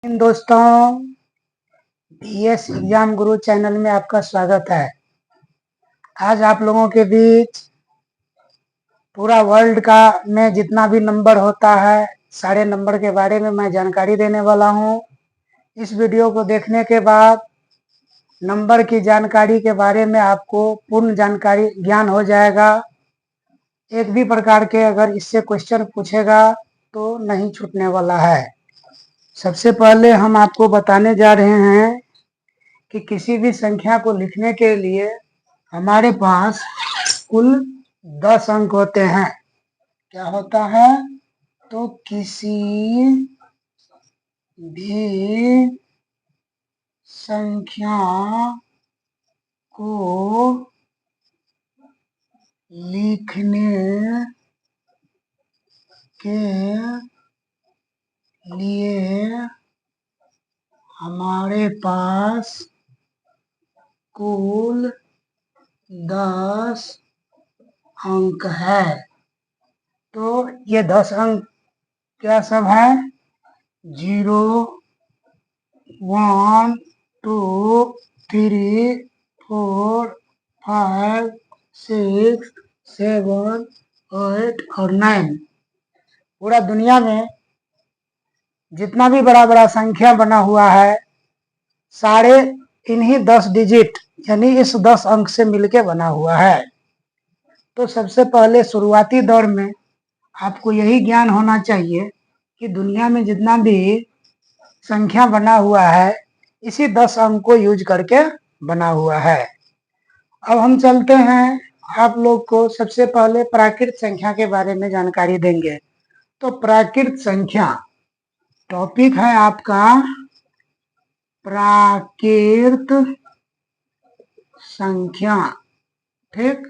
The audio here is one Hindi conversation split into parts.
इन दोस्तों, बीएस एग्जाम गुरु चैनल में आपका स्वागत है। आज आप लोगों के बीच पूरा वर्ल्ड का में जितना भी नंबर होता है सारे नंबर के बारे में मैं जानकारी देने वाला हूं। इस वीडियो को देखने के बाद नंबर की जानकारी के बारे में आपको पूर्ण जानकारी ज्ञान हो जाएगा। एक भी प्रकार के अगर इससे क्वेश्चन पूछेगा तो नहीं छूटने वाला है। सबसे पहले हम आपको बताने जा रहे हैं कि किसी भी संख्या को लिखने के लिए हमारे पास कुल 10 अंक होते हैं। क्या होता है? तो किसी भी संख्या को लिखने के लिए हमारे पास कुल 10 अंक है। तो ये 10 अंक क्या सब है? 0, 1, 2, 3, 4, 5, 6, 7, 8 और 9। पूरा दुनिया में जितना भी बड़ा बड़ा संख्या बना हुआ है सारे इन्हीं 10 डिजिट यानी इस 10 अंक से मिलके बना हुआ है। तो सबसे पहले शुरुआती दौर में आपको यही ज्ञान होना चाहिए कि दुनिया में जितना भी संख्या बना हुआ है इसी 10 अंक को यूज करके बना हुआ है। अब हम चलते हैं, आप लोग को सबसे पहले प्राकृत संख्या के बारे में जानकारी देंगे। तो प्राकृत संख्या टॉपिक है आपका प्राकृत संख्या। ठीक,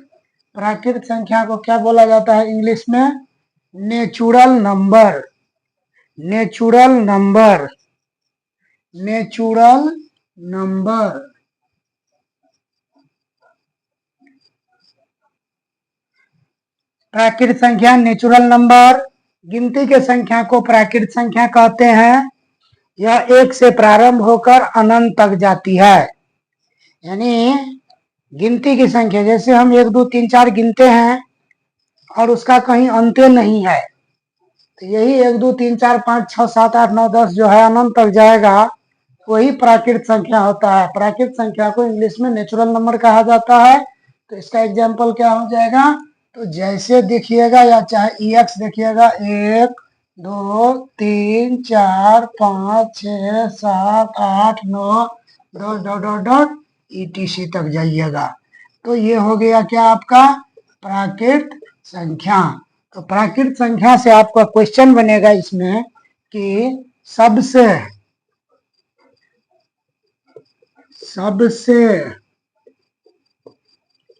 प्राकृत संख्या को क्या बोला जाता है इंग्लिश में? Natural number. Natural number. Natural number. प्राकृत संख्या नेचुरल नंबर। गिनती के संख्या को प्राकृत संख्या कहते हैं। यह 1 से प्रारंभ होकर अनंत तक जाती है। यानी गिनती की संख्या, जैसे हम 1, 2, 3, 4 गिनते हैं और उसका कहीं अंत नहीं है, तो यही 1, 2, 3, 4, 5, 6, 7, 8, 9, 10 जो है अनंत तक जाएगा, वही प्राकृत संख्या होता है। प्राकृत संख्या को इंग्लिश में नेचुरल नंबर कहा जाता है। तो इसका एग्जाम्पल क्या हो जाएगा? तो जैसे देखिएगा या चाहे EX देखिएगा, 1, 2, 3, 4, 5, 6, 7, 8, 9 dot dot dot dot ETC तक जाइएगा। तो ये हो गया क्या आपका प्राकृत संख्या। तो प्राकृत संख्या से आपका क्वेश्चन बनेगा इसमें कि सबसे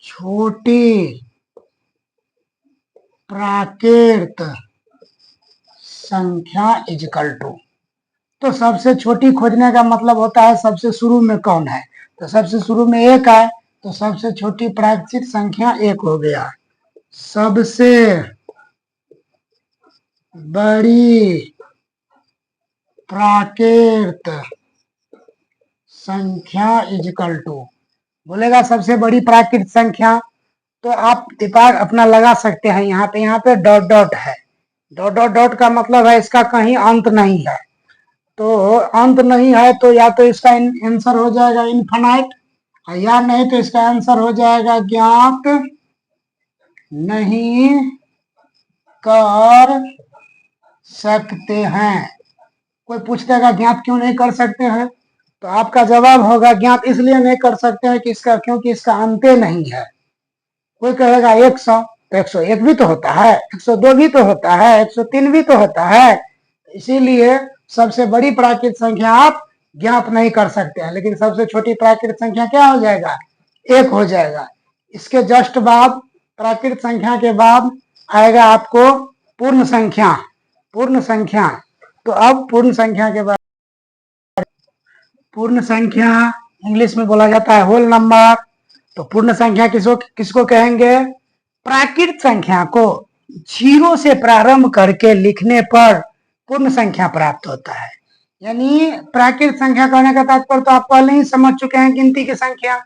छोटी प्राकृत संख्या इजकल टू। तो सबसे छोटी खोजने का मतलब होता है सबसे शुरू में कौन है। तो सबसे शुरू में 1 है, तो सबसे छोटी प्राकृत संख्या 1 हो गया। सबसे बड़ी प्राकृत संख्या इजकल टू, बोलेगा सबसे बड़ी प्राकृत संख्या। तो आप दिमाग अपना लगा सकते हैं, यहाँ पे डॉट डॉट है। डॉट डॉट डॉट का मतलब है इसका कहीं अंत नहीं है। तो अंत नहीं है तो या तो इसका आंसर हो जाएगा इनफाइनाइट, या नहीं तो इसका आंसर हो जाएगा ज्ञात नहीं कर सकते हैं। कोई पूछ देगा ज्ञात क्यों नहीं कर सकते हैं, तो आपका जवाब होगा ज्ञात इसलिए नहीं कर सकते हैं कि क्योंकि इसका अंत नहीं है। कोई कहेगा 100, तो 101 भी तो होता है, 102 भी तो होता है, 103 भी तो होता है। इसीलिए सबसे बड़ी प्राकृत संख्या आप ज्ञात नहीं कर सकते हैं, लेकिन सबसे छोटी प्राकृत संख्या क्या हो जाएगा? 1 हो जाएगा। इसके जस्ट बाद प्राकृत संख्या के बाद आएगा आपको पूर्ण संख्या। पूर्ण संख्या, तो अब पूर्ण संख्या के बाद पूर्ण संख्या इंग्लिश में बोला जाता है होल नंबर। तो पूर्ण संख्या किसको कहेंगे? प्राकृत संख्या को 0 से प्रारंभ करके लिखने पर पूर्ण संख्या प्राप्त होता है। यानी प्राकृत संख्या कहने का तात्पर्य तो आप पहले ही समझ चुके हैं, गिनती की संख्या।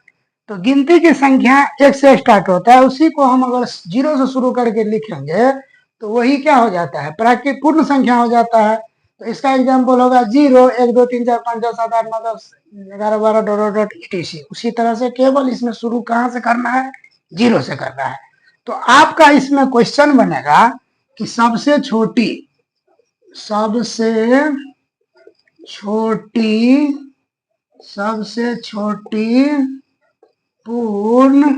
तो गिनती की संख्या एक से स्टार्ट होता है, उसी को हम अगर जीरो से शुरू करके लिखेंगे तो वही क्या हो जाता है, प्राकृत पूर्ण संख्या हो जाता है। तो इसका एग्जाम्पल होगा 0, 1 2 3 4 5 6 7 8 9 10 11 12 डॉट डॉट etc। उसी तरह से केवल इसमें शुरू कहाँ से करना है, 0 से करना है। तो आपका इसमें क्वेश्चन बनेगा कि सबसे छोटी पूर्ण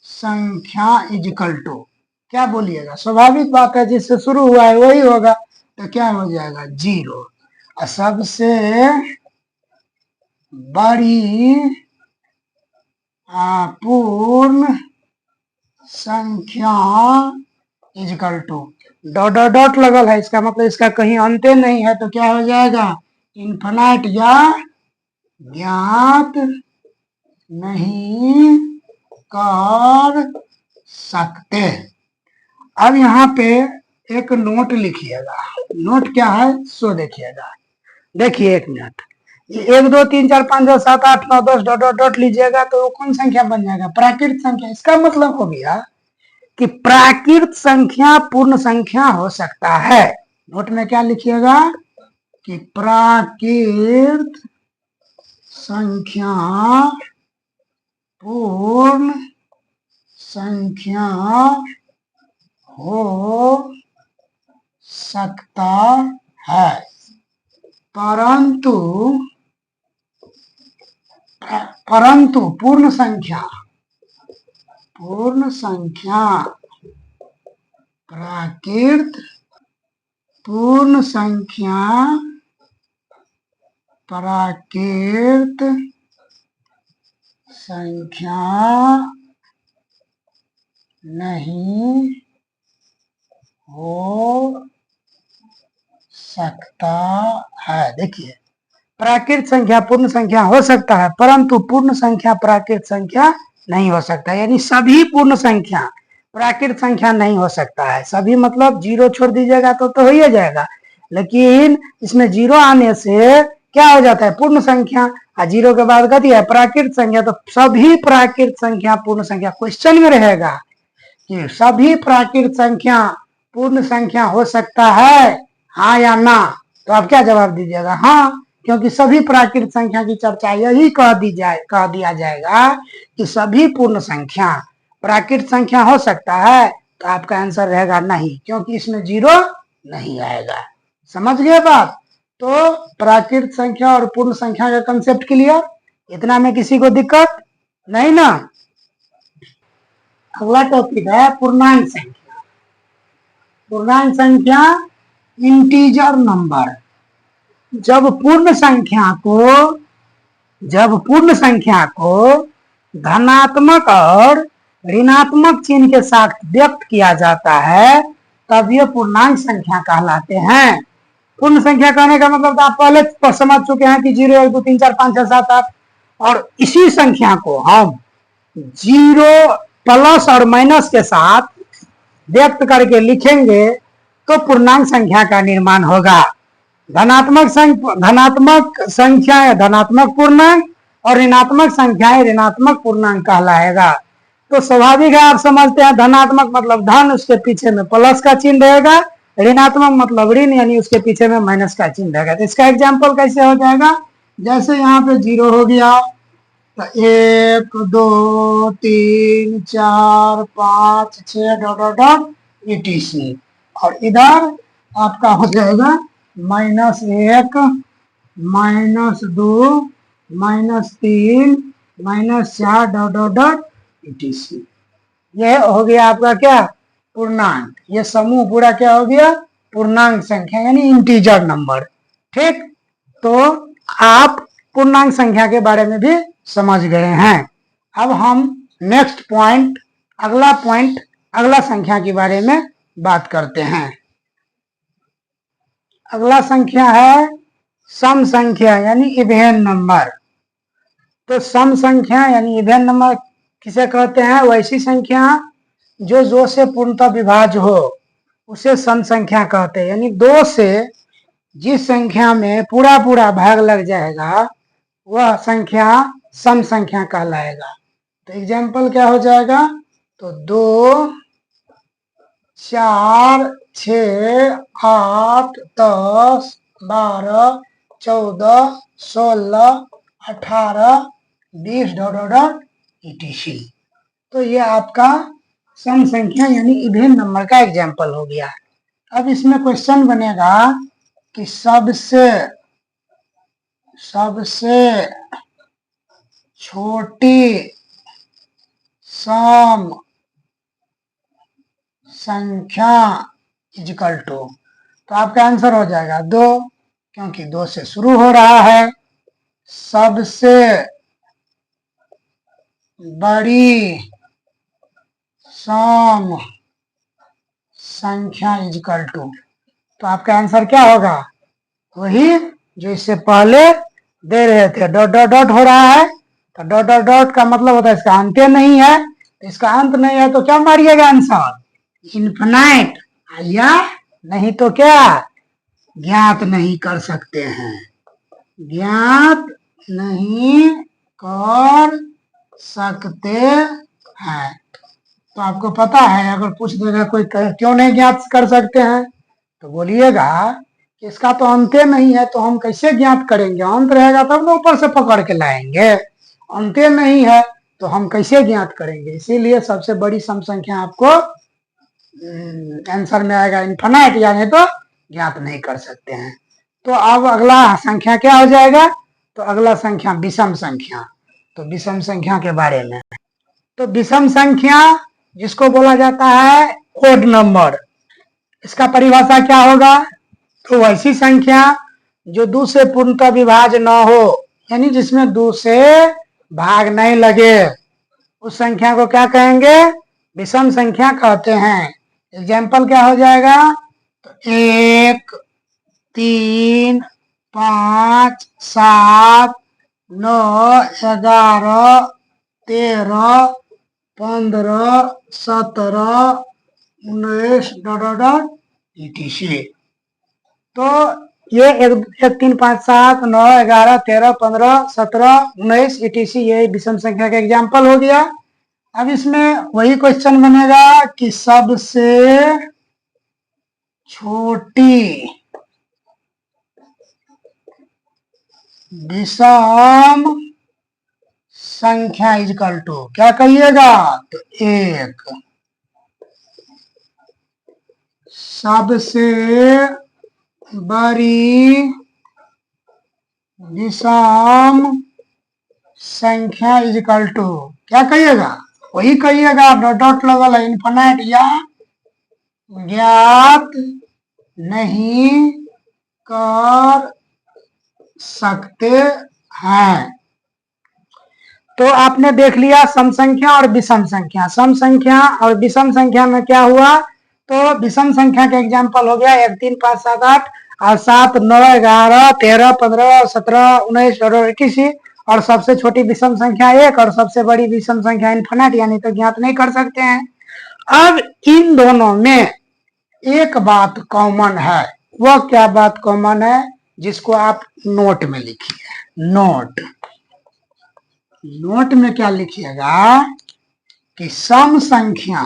संख्या इजिकल टू क्या बोलिएगा, स्वाभाविक बात है, जिससे शुरू हुआ है वही होगा, तो क्या हो जाएगा 0। और सबसे बड़ी पूर्ण संख्या is equal to dot dot dot लगल है, इसका मतलब इसका कहीं अंत नहीं है, तो क्या हो जाएगा इन्फिनाइट या ज्ञात नहीं कर सकते। अब यहाँ पे एक नोट लिखिएगा, नोट क्या है सो देखिएगा। देखिए 1 मिनट, 1 2 3 4 5 6 7 8 9 10 डॉट डॉट डॉट लीजिएगा तो वो कौन संख्या बन जाएगा, प्राकृत संख्या। इसका मतलब हो गया कि प्राकृत संख्या पूर्ण संख्या हो सकता है। नोट में क्या लिखिएगा कि प्राकृत संख्या पूर्ण संख्या हो सकता है, परंतु पूर्ण संख्या प्राकृत पूर्ण संख्या नहीं हो सकता है। देखिए प्राकृत संख्या पूर्ण संख्या हो सकता है, परंतु पूर्ण संख्या प्राकृत संख्या नहीं हो सकता, यानी सभी पूर्ण संख्या प्राकृत संख्या नहीं हो सकता है। सभी मतलब 0 छोड़ दीजिएगा तो हो ही जाएगा, लेकिन इसमें 0 आने से क्या हो जाता है पूर्ण संख्या, और 0 के बाद गति है प्राकृत संख्या, तो सभी प्राकृत संख्या पूर्ण संख्या। क्वेश्चन में रहेगा कि सभी प्राकृत संख्या पूर्ण संख्या हो सकता है, हाँ या ना, तो आप क्या जवाब दीजिएगा, हाँ, क्योंकि सभी प्राकृत संख्या की चर्चा यही कह दिया जाएगा कि सभी पूर्ण संख्या प्राकृत संख्या हो सकता है, तो आपका आंसर रहेगा नहीं, क्योंकि इसमें 0 नहीं आएगा। समझ गए बात। तो प्राकृत संख्या और पूर्ण संख्या का कंसेप्ट क्लियर, इतना में किसी को दिक्कत नहीं ना। अगला टॉपिक है पूर्णांक संख्या। पूर्णांक संख्या इंटीजर नंबर। जब पूर्ण संख्या को धनात्मक और ऋणात्मक चिन्ह के साथ व्यक्त किया जाता है तब ये पूर्णांक संख्या कहलाते हैं। पूर्ण संख्या कहने का मतलब तो आप पहले समझ चुके हैं कि 0 1 2 3 4 5 6 7 8, और इसी संख्या को हम 0 प्लस और माइनस के साथ व्यक्त करके लिखेंगे तो पूर्णांक संख्या का निर्माण होगा। धनात्मक संख्या धनात्मक पूर्णांक और ऋणात्मक संख्याएं ऋणात्मक पूर्णांक कहलाएगा। तो स्वाभाविक है, आप समझते हैं धनात्मक मतलब धन, उसके पीछे में प्लस का चिन्ह रहेगा, ऋणात्मक मतलब ऋण, यानी उसके पीछे में माइनस का चिन्ह रहेगा। तो इसका एग्जाम्पल कैसे हो जाएगा, जैसे यहाँ पे 0 हो गया तो 1 2 3 4 5 6 डॉट डॉट डॉट etc, और इधर आपका हो जाएगा -1 -2 -3 -4 डॉट डॉट डॉट etc। यह हो गया आपका क्या पूर्णांक, ये समूह पूरा क्या हो गया पूर्णांक संख्या यानी इंटीजर नंबर। ठीक, तो आप पूर्णांक संख्या के बारे में भी समझ गए हैं। अब हम नेक्स्ट पॉइंट अगला संख्या के बारे में बात करते हैं। अगला संख्या है सम संख्या यानी इवेन नंबर। तो सम संख्या यानी इवेन नंबर किसे कहते हैं, वैसी संख्या जो 2 से पूर्णतः विभाज्य हो उसे सम संख्या कहते हैं। यानी 2 से जिस संख्या में पूरा पूरा भाग लग जाएगा वह संख्या सम संख्या कहलाएगा। तो एग्जाम्पल क्या हो जाएगा, तो 2, 4, 6, 8, 10, 12, 14, 16, 18, 20 डॉट etc। तो ये आपका सम संख्या यानी इवन नंबर का एग्जाम्पल हो गया। अब इसमें क्वेश्चन बनेगा कि सबसे छोटी सम संख्या इक्वल टू, तो आपका आंसर हो जाएगा 2, क्योंकि 2 से शुरू हो रहा है। सबसे बड़ी सम संख्या इक्वल टू, तो आपका आंसर क्या होगा, वही जो इससे पहले दे रहे थे, डॉट डॉट डॉट हो रहा है। तो डॉट डॉट डॉट का मतलब होता है इसका अंत नहीं है, तो इसका अंत नहीं है तो क्या मारिएगा आंसर, इन्फिनाइट, या नहीं तो क्या ज्ञात नहीं कर सकते हैं, ज्ञात नहीं कर सकते हैं। तो आपको पता है, अगर पूछ देगा कोई क्यों नहीं ज्ञात कर सकते हैं, तो बोलिएगा कि इसका तो अंत्य नहीं है, तो हम कैसे ज्ञात करेंगे, अंत रहेगा तब ना ऊपर से पकड़ के लाएंगे, अंत्य नहीं है तो हम कैसे ज्ञात करेंगे। इसीलिए सबसे बड़ी सम संख्या आपको आंसर में आएगा इन्फिनाइट, यानी तो ज्ञात नहीं कर सकते हैं। तो अब अगला संख्या क्या हो जाएगा, तो अगला संख्या विषम संख्या। तो विषम संख्या के बारे में, तो विषम संख्या जिसको बोला जाता है ओड नंबर, इसका परिभाषा क्या होगा, तो वैसी संख्या जो 2 से पूर्णतः विभाज्य न हो, यानी जिसमें 2 से भाग नहीं लगे, उस संख्या को क्या कहेंगे, विषम संख्या कहते हैं। एग्जाम्पल क्या हो जाएगा, तो 1, 3, 5, 7, 9, 11, 13, 15, 17, 19 डॉट etc। तो ये 1, 3, 5, 7, 9, 11, 13, 15, 17, 19 etc ये विषम संख्या का एग्जाम्पल हो गया। अब इसमें वही क्वेश्चन बनेगा कि सबसे छोटी विषम संख्या इक्वल टू क्या कहिएगा, तो 1। सबसे बड़ी विषम संख्या इक्वल टू क्या कहिएगा, वही कहिएगा, डॉट डॉट लगल है, इन्फिनाइट या ज्ञात नहीं कर सकते हैं। तो आपने देख लिया सम संख्या और विषम संख्या। सम संख्या और विषम संख्या में क्या हुआ, तो विषम संख्या के एग्जाम्पल हो गया 1, 3, 5, 7, 8 और 7, 9, 11, 13, 15, 17, 19 और 21, और सबसे छोटी विषम संख्या 1 और सबसे बड़ी विषम संख्या इन्फिनाइट, यानी तो ज्ञात नहीं कर सकते हैं। अब इन दोनों में एक बात कॉमन है, वह क्या बात कॉमन है, जिसको आप नोट में लिखिए। नोट में क्या लिखिएगा कि सम संख्या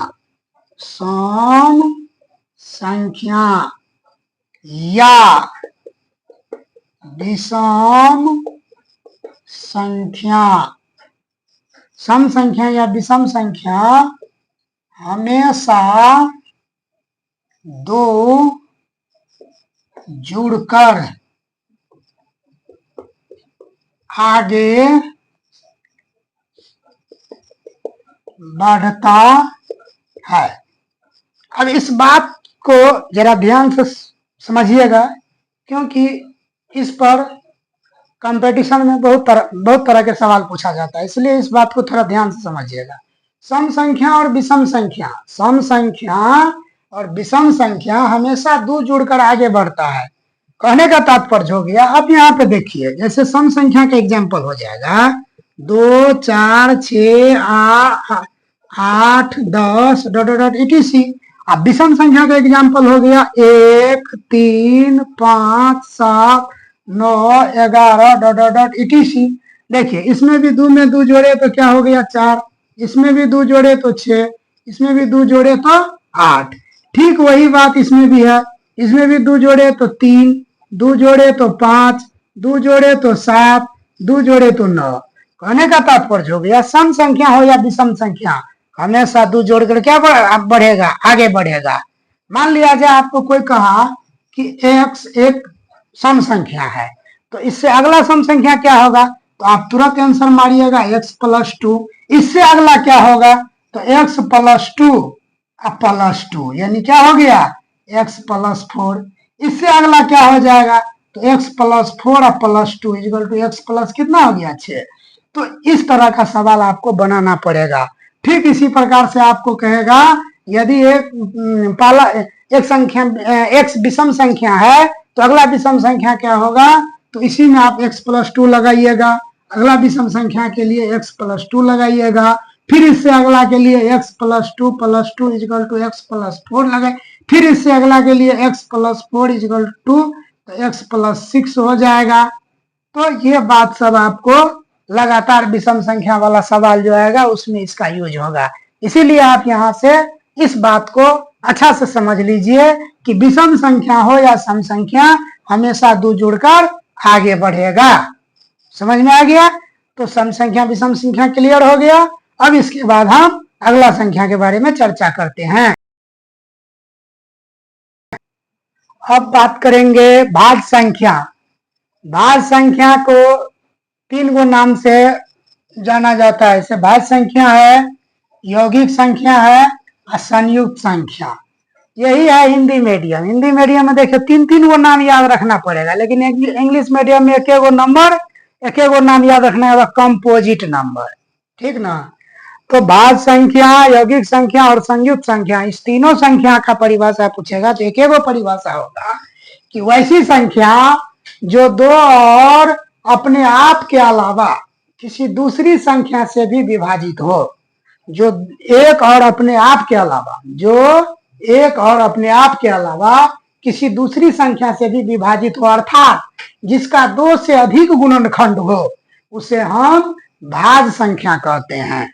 या विषम संख्या, सम संख्या या विषम संख्या हमेशा 2 जुड़कर आगे बढ़ता है। अब इस बात को जरा ध्यान से समझिएगा, क्योंकि इस पर कंपटीशन में बहुत तरह के सवाल पूछा जाता है, इसलिए इस बात को थोड़ा ध्यान से समझिएगा। सम संख्या और विषम संख्या, सम संख्या और विषम संख्या हमेशा 2 जुड़कर आगे बढ़ता है, कहने का तात्पर्य हो गया। अब यहाँ पे देखिए, जैसे सम संख्या का एग्जाम्पल हो जाएगा 2, 4, 6, 8, 10 डॉट डॉट etc, अब विषम संख्या का एग्जाम्पल हो गया 1, 3, 5, 7, 9, 11 डॉट डॉट डॉट etc। देखिए इसमें भी 2 में 2 जोड़े तो क्या हो गया 4, इसमें भी 2 जोड़े तो 6, इसमें भी 2 जोड़े तो 8। ठीक वही बात इसमें भी है, इसमें भी 2 जोड़े तो 3, 2 जोड़े तो 5, 2 जोड़े तो 7, 2 जोड़े तो 9। कहने का तात्पर्य हो गया सम संख्या हो या विषम संख्या हमेशा 2 जोड़कर क्या बढ़ेगा, आगे बढ़ेगा। मान लिया जाए आपको कोई कहा कि x एक सम संख्या है, तो इससे अगला सम संख्या क्या होगा, तो आप तुरंत आंसर मारिएगा x प्लस 2। इससे अगला क्या होगा, तो x प्लस 2 प्लस 2 यानी क्या हो गया x प्लस 4। इससे अगला क्या हो जाएगा, तो x plus 4 plus 2 equal to x plus कितना हो गया 6। तो इस तरह का सवाल आपको बनाना पड़ेगा। ठीक इसी प्रकार से आपको कहेगा यदि एक संख्या x विषम संख्या है तो अगला विषम संख्या क्या होगा, तो इसी में आप x प्लस 2 लगाइएगा, अगला विषम संख्या के लिए x प्लस 2 लगाइएगा, फिर इससे अगला के लिए x plus 2 plus 2 equal to x plus 4 लगाए, फिर इससे अगला के लिए x प्लस 4 इक्वल टू तो x प्लस 6 हो जाएगा। तो ये बात सब आपको लगातार विषम संख्या वाला सवाल जो आएगा उसमें इसका यूज होगा। इसीलिए आप यहाँ से इस बात को अच्छा से समझ लीजिए कि विषम संख्या हो या सम संख्या हमेशा 2 जुड़कर आगे बढ़ेगा। समझ में आ गया, तो सम संख्या विषम संख्या क्लियर हो गया। अब इसके बाद हम अगला संख्या के बारे में चर्चा करते हैं। अब बात करेंगे भाज्य संख्या। भाज्य संख्या को 3 गो नाम से जाना जाता है। इसे भाज्य संख्या है, यौगिक संख्या है और संयुक्त संख्या। यही है हिंदी मीडियम। हिंदी मीडियम में देखिए 3 गो नाम याद रखना पड़ेगा, लेकिन इंग्लिश मीडियम में एक गो नंबर, एक गो नाम याद रखना होगा, कंपोजिट नंबर। ठीक ना। तो भाज्य संख्या, यौगिक संख्या और संयुक्त संख्या, इस तीनों संख्या का परिभाषा पूछेगा तो एक गो परिभाषा होगा कि वैसी संख्या जो 2 और अपने आप के अलावा किसी दूसरी संख्या से भी विभाजित हो। जो एक और अपने आप के अलावा, जो एक और अपने आप के अलावा किसी दूसरी संख्या से भी विभाजित हो, अर्थात जिसका 2 से अधिक गुणनखंड हो, उसे हम भाज्य संख्या कहते हैं।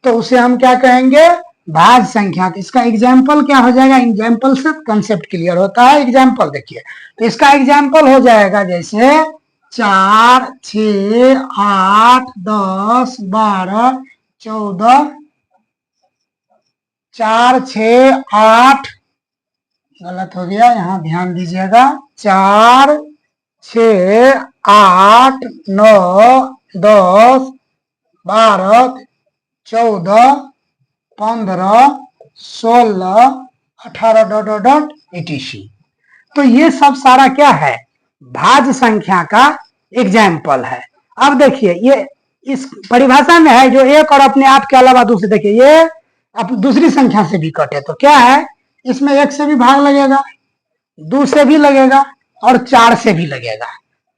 तो उसे हम क्या कहेंगे, भाज्य संख्या। तो इसका एग्जाम्पल क्या हो जाएगा, एग्जाम्पल से कंसेप्ट क्लियर होता है। एग्जाम्पल देखिए, तो इसका एग्जाम्पल हो जाएगा जैसे 4, 6, 8, 10, 12, 14, 4, 6, 8, गलत हो गया, यहाँ ध्यान दीजिएगा, 4, 6, 8, 9, 10, 12, 14, 15, 16, 18 डॉट डॉट etc। तो ये सब सारा क्या है, भाज्य संख्या का एग्जाम्पल है। अब देखिए ये इस परिभाषा में है जो एक और अपने आप के अलावा दूसरे, देखिए ये अब दूसरी संख्या से भी कटे तो क्या है, इसमें 1 से भी भाग लगेगा, 2 से भी लगेगा और 4 से भी लगेगा।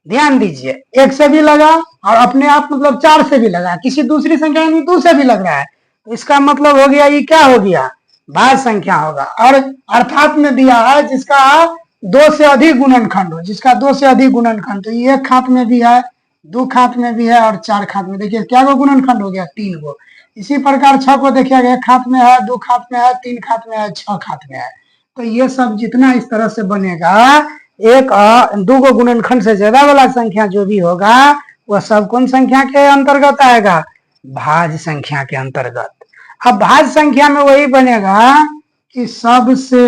ध्यान दीजिए, 1 से भी लगा और अपने आप मतलब 4 से भी लगा, किसी दूसरी संख्या यानी 2 से भी लग रहा है, तो इसका मतलब हो गया ये क्या हो गया, भाज्य संख्या होगा। और अर्थात में दिया है जिसका 2 से अधिक गुणनखंड हो, जिसका 2 से अधिक गुणनखंड, तो ये 1 खात में भी है, 2 खात में भी है और 4 खात में। देखिए क्या गो गुणनखंड हो गया, 3 गो। इसी प्रकार 6 को देखिएगा, 1 खात में है, 2 खात में है, 3 खात में है, 6 खात में है। तो ये सब जितना इस तरह से बनेगा, 2 गो गुणनखंड से ज्यादा वाला संख्या जो भी होगा वह सब कौन संख्या के अंतर्गत आएगा, भाज्य संख्या के अंतर्गत। अब भाज्य संख्या में वही बनेगा कि सबसे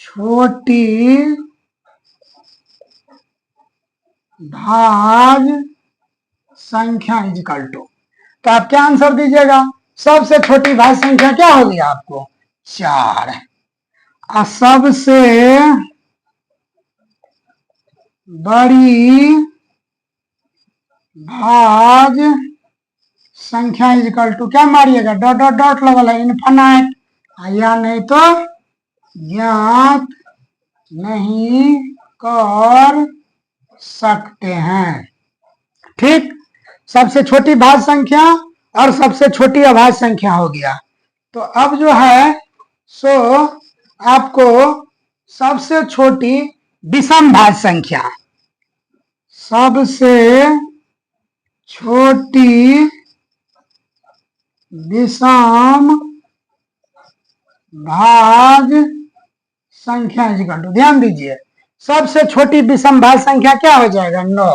छोटी भाज्य संख्या इक्वल टू, तो आप क्या आंसर दीजिएगा, सबसे छोटी भाज्य संख्या क्या होगी आपको 4, और सबसे बड़ी भाज्य संख्या इक्वल टू क्या मारिएगा, डॉट डॉट डॉट लगल है, इनफाइनाइट, या नहीं तो ज्ञात नहीं कर सकते हैं। ठीक, सबसे छोटी भाज्य संख्या और सबसे छोटी अभाज्य संख्या हो गया। तो अब जो है सो आपको सबसे छोटी विषम भाज्य संख्या, सबसे छोटी विषम भाज्य संख्या इक्वल टू, ध्यान दीजिए, सबसे छोटी विषम भाज्य संख्या क्या हो जाएगा 9,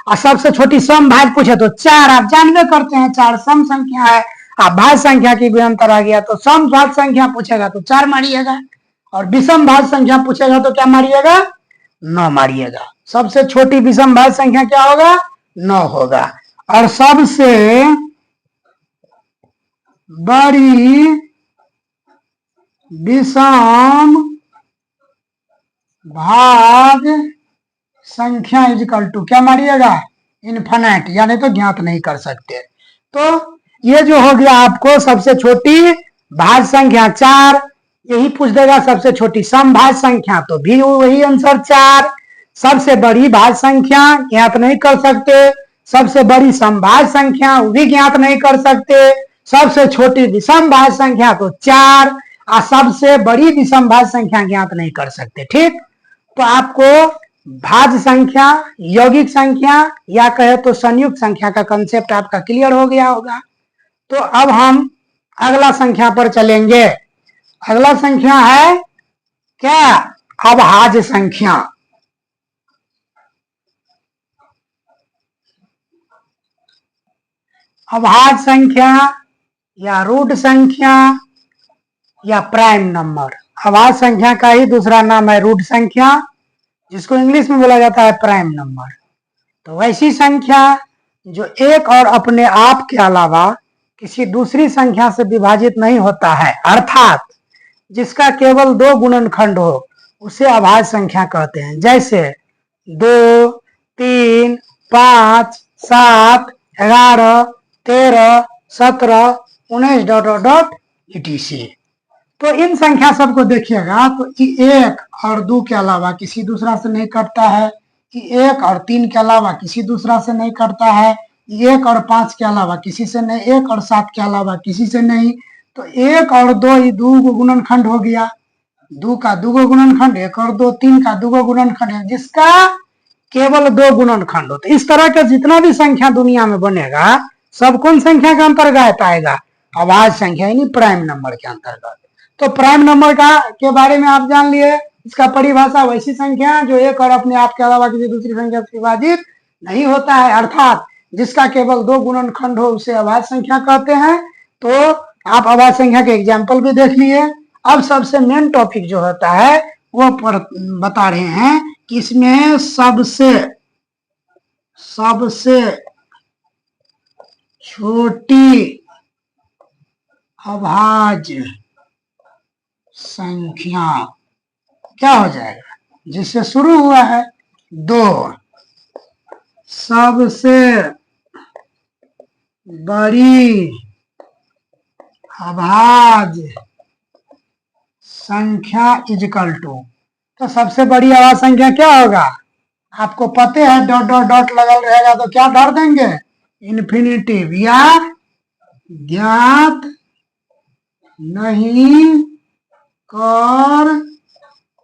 और सबसे छोटी सम भाज्य पूछे तो 4, आप जानबे करते हैं 4 सम संख्या है। आप भाज्य संख्या की भी अंतर आ गया तो सम भाज्य संख्या पूछेगा तो 4 मारिएगा, और विषम भाज्य संख्या पूछेगा तो क्या मारिएगा 9 मारिएगा। सबसे छोटी विषम भाज्य संख्या क्या होगा 9 होगा, और सबसे बड़ी विषम भाज्य संख्या इक्वल टू क्या मारिएगा इनफिनिट, यानी तो ज्ञात नहीं कर सकते। तो ये जो हो गया आपको सबसे छोटी भाज्य संख्या 4, यही पूछ देगा सबसे छोटी सम भाज्य संख्या, तो भी वही आंसर 4। सबसे बड़ी भाज्य संख्या ज्ञात नहीं कर सकते, सबसे बड़ी सम भाज्य संख्या वो भी ज्ञात नहीं कर सकते, सबसे छोटी विषम भाज्य संख्या तो 4, और सबसे बड़ी विषम भाज्य संख्या ज्ञात नहीं कर सकते। ठीक, तो आपको भाज्य संख्या, यौगिक संख्या या कहे तो संयुक्त संख्या का कंसेप्ट आपका क्लियर हो गया होगा। तो अब हम अगला संख्या पर चलेंगे। अगला संख्या है क्या अभाज्य संख्या। अभाज्य संख्या या रूट संख्या या प्राइम नंबर, अभाज्य संख्या का ही दूसरा नाम है रूट संख्या, जिसको इंग्लिश में बोला जाता है प्राइम नंबर। तो वैसी संख्या जो एक और अपने आप के अलावा किसी दूसरी संख्या से विभाजित नहीं होता है, अर्थात जिसका केवल 2 गुणनखंड हो, उसे अभाज्य संख्या कहते हैं। जैसे 2, 3, 5, 7, 11, 13, 17, 19 डॉट डॉट डॉट etc। तो इन संख्या सबको देखिएगा तो 1 और 2 के अलावा किसी दूसरा से नहीं कटता है, 1 और 3 के अलावा किसी दूसरा से नहीं कटता है, 1 और 5 के अलावा किसी से नहीं, 1 और 7 के अलावा किसी से नहीं। तो 1 और 2 ये 2 गुणनखंड हो गया, 2 का 2 गुणनखंड, 1 और 2 3 का 2 गुणनखंड है, जिसका केवल 2 गुणनखंड होते। इस तरह का जितना भी संख्या दुनिया में बनेगा सब कौन संख्या के अंतर्गत आएगा, अभाज्य संख्या यानी प्राइम नंबर के अंतर्गत। तो प्राइम नंबर का के बारे में आप जान लिए, इसका परिभाषा वैसी संख्या जो एक और अपने आप के अलावा किसी दूसरी संख्या से विभाजित नहीं होता है, अर्थात जिसका केवल 2 गुणनखंड हो उसे अभाज्य संख्या कहते हैं। तो आप अभाज्य संख्या के एग्जाम्पल भी देख लिए। अब सबसे मेन टॉपिक जो होता है वो बता रहे हैं कि इसमें सबसे छोटी अभाज्य संख्या क्या हो जाएगा, जिससे शुरू हुआ है 2, सबसे बड़ी अभाज्य संख्या इक्वल टू, तो सबसे बड़ी अभाज्य संख्या क्या होगा, आपको पते है डॉट डॉट डॉट लगल रहेगा तो क्या धर देंगे इन्फिनिटिव, या ज्ञात नहीं कर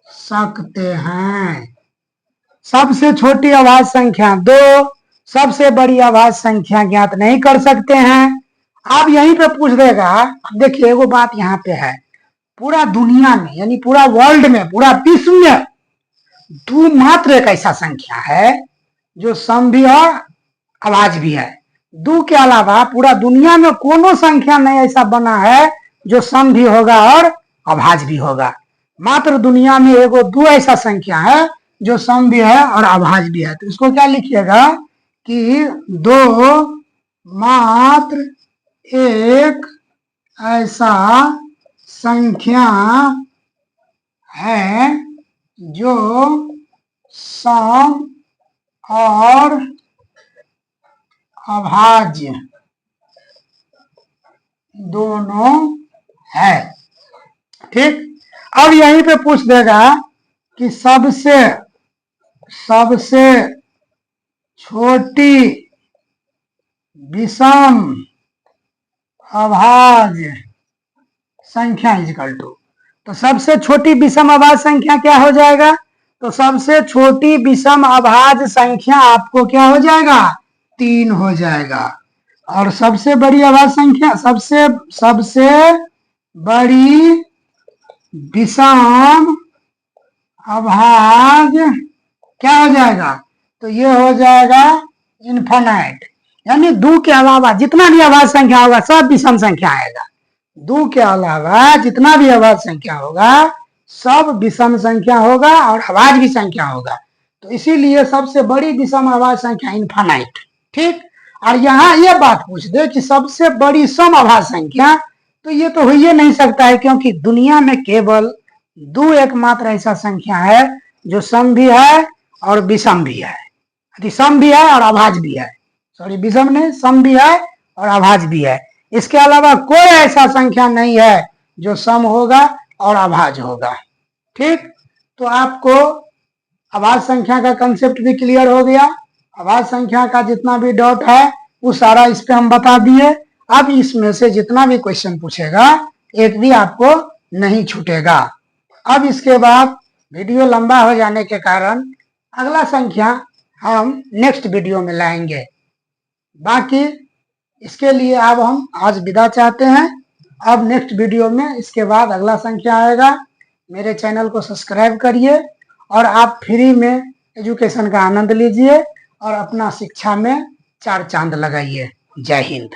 सकते हैं। सबसे छोटी अभाज्य संख्या 2, सबसे बड़ी अभाज्य संख्या ज्ञात नहीं कर सकते हैं। आप यहीं पे पूछ देगा, देखिए वो बात यहाँ पे है, पूरा दुनिया में यानी पूरा वर्ल्ड में, पूरा विश्व में 2 मात्र एक ऐसा संख्या है जो सम भी और अभाज्य भी है। 2 के अलावा पूरा दुनिया में कोनो संख्या नहीं ऐसा बना है जो सम भी होगा और अभाज्य भी होगा। मात्र दुनिया में एगो 2 ऐसा संख्या है जो सम भी है और अभाज्य भी है। तो इसको क्या लिखिएगा कि 2 मात्र एक ऐसा संख्या है जो सम और अभाज्य दोनों है। ठीक, अब यहीं पे पूछ देगा कि सबसे छोटी विषम अभाज्य संख्या इजिकल टू, तो सबसे छोटी विषम अभाज्य संख्या क्या हो जाएगा? तो सबसे छोटी विषम अभाज्य संख्या आपको क्या हो जाएगा? 3 हो जाएगा। और सबसे बड़ी अभाज्य संख्या, सबसे बड़ी विषम अभाज्य क्या हो जाएगा? तो ये हो जाएगा इन्फिनाइट, यानी 2 के अलावा जितना भी अभाज्य संख्या होगा सब विषम संख्या आएगा। 2 के अलावा जितना भी अभाज्य संख्या होगा सब विषम संख्या होगा और अभाज्य भी संख्या होगा। तो इसीलिए सबसे बड़ी विषम अभाज्य संख्या इन्फिनाइट। ठीक, और यहाँ ये बात पूछ दे कि सबसे बड़ी सम अभाज्य संख्या, तो ये तो हो ही नहीं सकता है, क्योंकि दुनिया में केवल 2 एकमात्र ऐसा संख्या है जो सम भी है और विषम भी है, सम भी है और अभाज्य भी है। सॉरी, विषम नहीं, सम भी है और अभाज्य भी है। इसके अलावा कोई ऐसा संख्या नहीं है जो सम होगा और अभाज्य होगा। ठीक, तो आपको अभाज्य संख्या का कंसेप्ट भी क्लियर हो गया। अभाज्य संख्या का जितना भी डाउट है वो सारा इस पे हम बता दिए। अब इसमें से जितना भी क्वेश्चन पूछेगा एक भी आपको नहीं छूटेगा। अब इसके बाद वीडियो लंबा हो जाने के कारण अगला संख्या हम नेक्स्ट वीडियो में लाएंगे। बाकी इसके लिए अब हम आज विदा चाहते हैं। अब नेक्स्ट वीडियो में इसके बाद अगला संख्या आएगा। मेरे चैनल को सब्सक्राइब करिए और आप फ्री में एजुकेशन का आनंद लीजिए और अपना शिक्षा में 4 चांद लगाइए। जय हिंद।